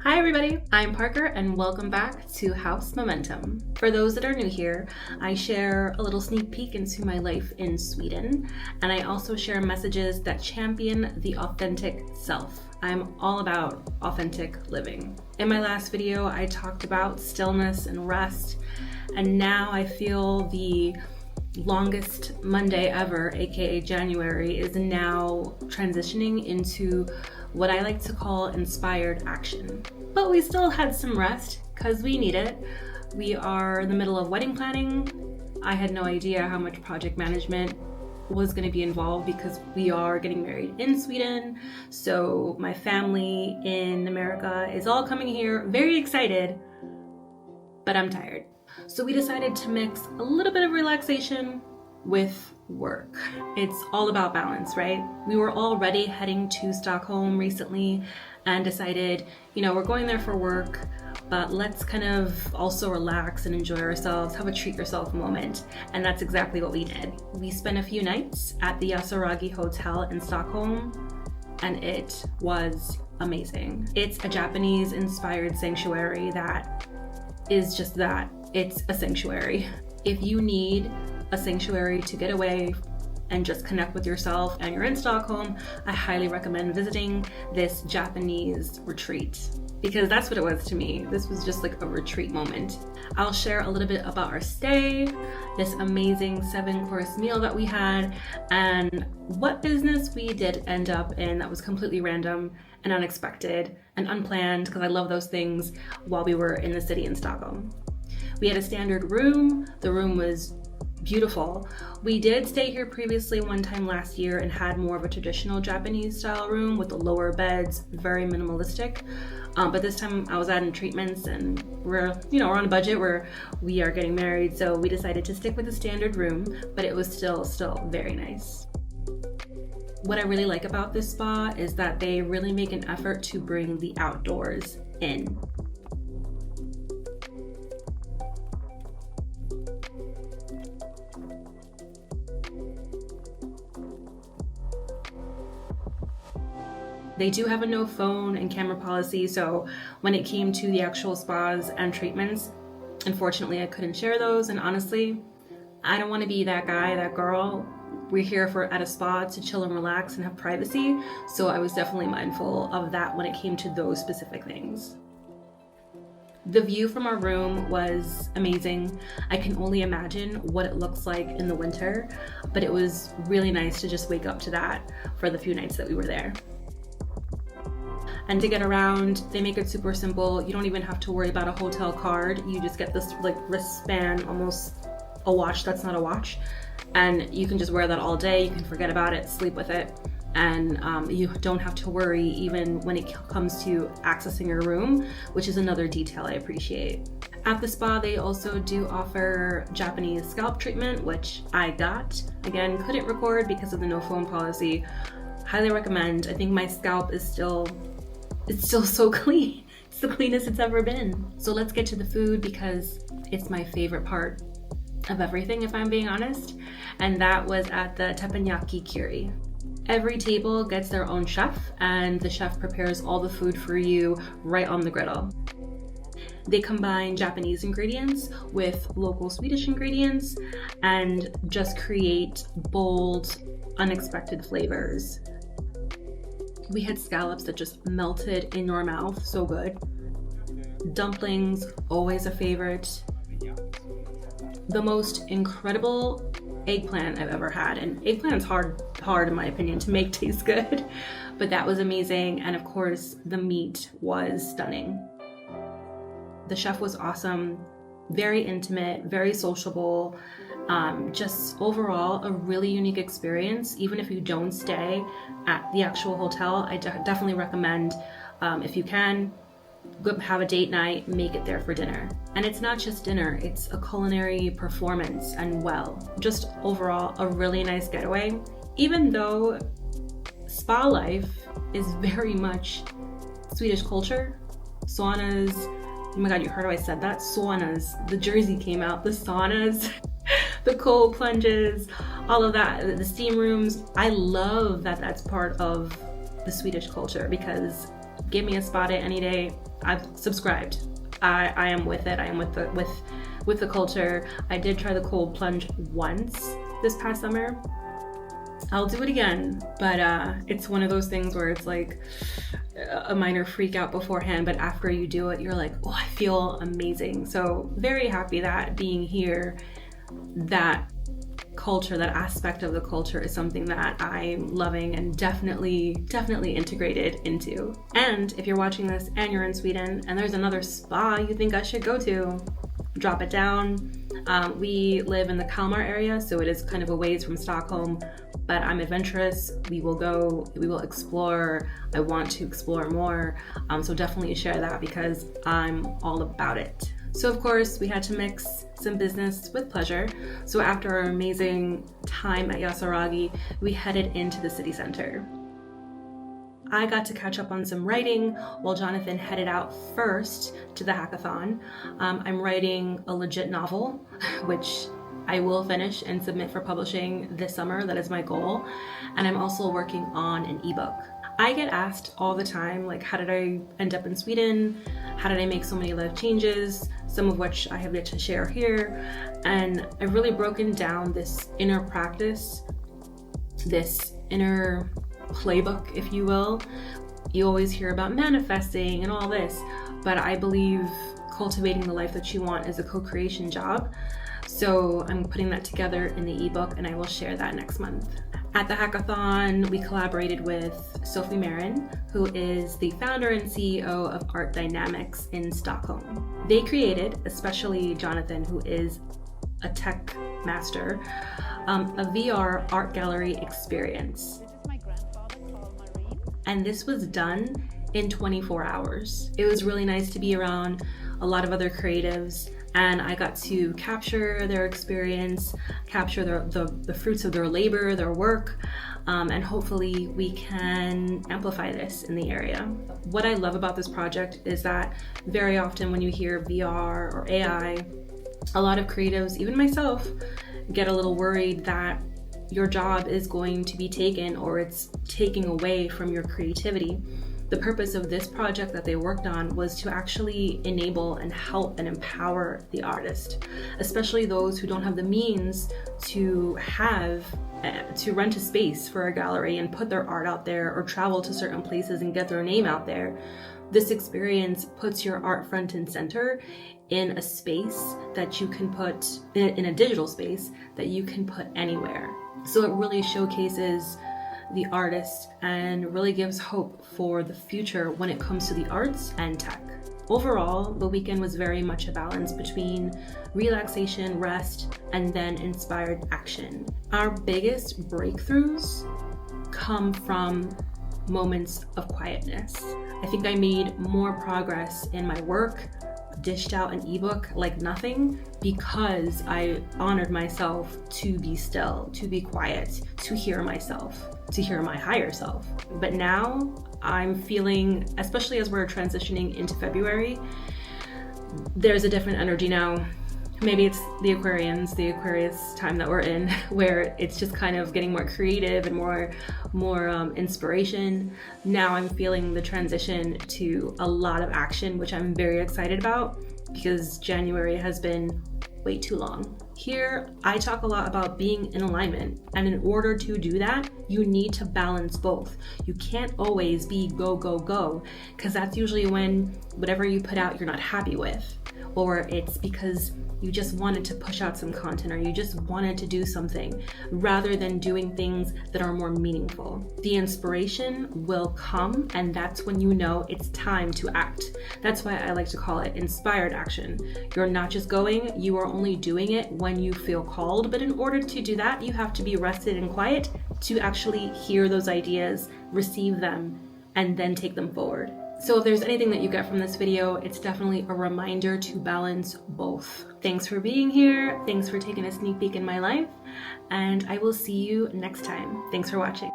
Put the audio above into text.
Hi everybody, I'm Parker and welcome back to House Momentum. For those that are new here, I share a little sneak peek into my life in Sweden, and I also share messages that champion the authentic self. I'm all about authentic living. In my last video, I talked about stillness and rest, and now I feel the longest Monday ever, aka January, is now transitioning into what I like to call inspired action. But we still had some rest because we need it. We are in the middle of wedding planning. I had no idea how much project management was going to be involved because we are getting married in Sweden. So my family in America is all coming here, very excited, but I'm tired. So we decided to mix a little bit of relaxation with work. It's all about balance, right? We were already heading to Stockholm recently and decided, we're going there for work, but let's kind of also relax and enjoy ourselves, have a treat yourself moment. And that's exactly what we did. We spent a few nights at the Yasuragi Hotel in Stockholm, and it was amazing. It's a Japanese inspired sanctuary that is just that. It's a sanctuary. If you need a sanctuary to get away and just connect with yourself and you're in Stockholm, I highly recommend visiting this Japanese retreat, because that's what it was to me. This was just like a retreat moment. I'll share a little bit about our stay, this amazing 7-course meal that we had, and what business we did end up in that was completely random and unexpected and unplanned, because I love those things, while we were in the city in Stockholm. We had a standard room. The room was beautiful. We did stay here previously one time last year and had more of a traditional Japanese style room with the lower beds, very minimalistic. But this time I was adding treatments, and we're on a budget where we are getting married. So we decided to stick with the standard room, but it was still very nice. What I really like about this spa is that they really make an effort to bring the outdoors in. They do have a no phone and camera policy, so when it came to the actual spas and treatments, unfortunately I couldn't share those. And honestly, I don't want to be that guy, that girl. We're here at a spa to chill and relax and have privacy, so I was definitely mindful of that when it came to those specific things. The view from our room was amazing. I can only imagine what it looks like in the winter, but it was really nice to just wake up to that for the few nights that we were there. And to get around, they make it super simple. You don't even have to worry about a hotel card. You just get this wristband, almost a watch that's not a watch. And you can just wear that all day. You can forget about it, sleep with it. And you don't have to worry even when it comes to accessing your room, which is another detail I appreciate. At the spa, they also do offer Japanese scalp treatment, which I got. Again, couldn't record because of the no phone policy. Highly recommend. I think my scalp is still so clean. It's the cleanest it's ever been. So let's get to the food, because it's my favorite part of everything, if I'm being honest. And that was at the Teppanyaki curry. Every table gets their own chef, and the chef prepares all the food for you right on the griddle. They combine Japanese ingredients with local Swedish ingredients and just create bold, unexpected flavors. We had scallops that just melted in your mouth, so good. Dumplings, always a favorite. The most incredible eggplant I've ever had, and eggplant's hard in my opinion to make taste good, but that was amazing. And of course, the meat was stunning. The chef was awesome, very intimate, very sociable. Just overall a really unique experience. Even if you don't stay at the actual hotel, I definitely recommend, if you can, go have a date night, make it there for dinner. And it's not just dinner, it's a culinary performance, and just overall a really nice getaway. Even though spa life is very much Swedish culture, saunas, oh my god, you heard how I said that? Saunas, the Jersey came out, the saunas. The cold plunges, all of that, the steam rooms. I love that that's part of the Swedish culture, because give me a spa day any day, I've subscribed. I am with it. I am with the culture. I did try the cold plunge once this past summer. I'll do it again, but it's one of those things where it's like a minor freak out beforehand, but after you do it, you're like, oh, I feel amazing. So very happy that being here, that culture, that aspect of the culture is something that I'm loving and definitely integrated into. And if you're watching this and you're in Sweden and there's another spa you think I should go to, drop it down. We live in the Kalmar area, so it is kind of a ways from Stockholm, but I'm adventurous. We will go, we will explore. I want to explore more. So definitely share that because I'm all about it. So of course we had to mix some business with pleasure. So after our amazing time at Yasuragi, we headed into the city center. I got to catch up on some writing while Jonathan headed out first to the hackathon. I'm writing a legit novel, which I will finish and submit for publishing this summer. That is my goal. And I'm also working on an ebook. I get asked all the time, like, how did I end up in Sweden? How did I make so many life changes? Some of which I have yet to share here. And I've really broken down this inner practice, this inner playbook, if you will. You always hear about manifesting and all this, but I believe cultivating the life that you want is a co-creation job. So I'm putting that together in the ebook and I will share that next month. At the hackathon, we collaborated with Sophie Marin, who is the founder and CEO of Art Dynamics in Stockholm. They created, especially Jonathan, who is a tech master, a VR art gallery experience. And this was done in 24 hours. It was really nice to be around a lot of other creatives, and I got to capture their experience, capture the fruits of their labor, their work, and hopefully we can amplify this in the area. What I love about this project is that very often when you hear VR or AI, a lot of creatives, even myself, get a little worried that your job is going to be taken or it's taking away from your creativity. The purpose of this project that they worked on was to actually enable and help and empower the artist, especially those who don't have the means to rent a space for a gallery and put their art out there or travel to certain places and get their name out there. This experience puts your art front and center in a space that you can put, in a digital space that you can put anywhere. So it really showcases the artist and really gives hope for the future when it comes to the arts and tech. Overall, the weekend was very much a balance between relaxation, rest, and then inspired action. Our biggest breakthroughs come from moments of quietness. I think I made more progress in my work, dished out an ebook like nothing, because I honored myself to be still, to be quiet, to hear myself, to hear my higher self. But now I'm feeling, especially as we're transitioning into February, there's a different energy now. Maybe it's the Aquarius time that we're in, where it's just kind of getting more creative and more inspiration. Now I'm feeling the transition to a lot of action, which I'm very excited about because January has been way too long. Here, I talk a lot about being in alignment, and in order to do that, you need to balance both. You can't always be go, go, go, because that's usually when whatever you put out you're not happy with, or it's because you just wanted to push out some content or you just wanted to do something rather than doing things that are more meaningful. The inspiration will come, and that's when you know it's time to act. That's why I like to call it inspired action. You're not just going, you are only doing it when you feel called, but in order to do that, you have to be rested and quiet to actually hear those ideas, receive them, and then take them forward. So if there's anything that you get from this video, it's definitely a reminder to balance both. Thanks for being here. Thanks for taking a sneak peek in my life, and I will see you next time. Thanks for watching.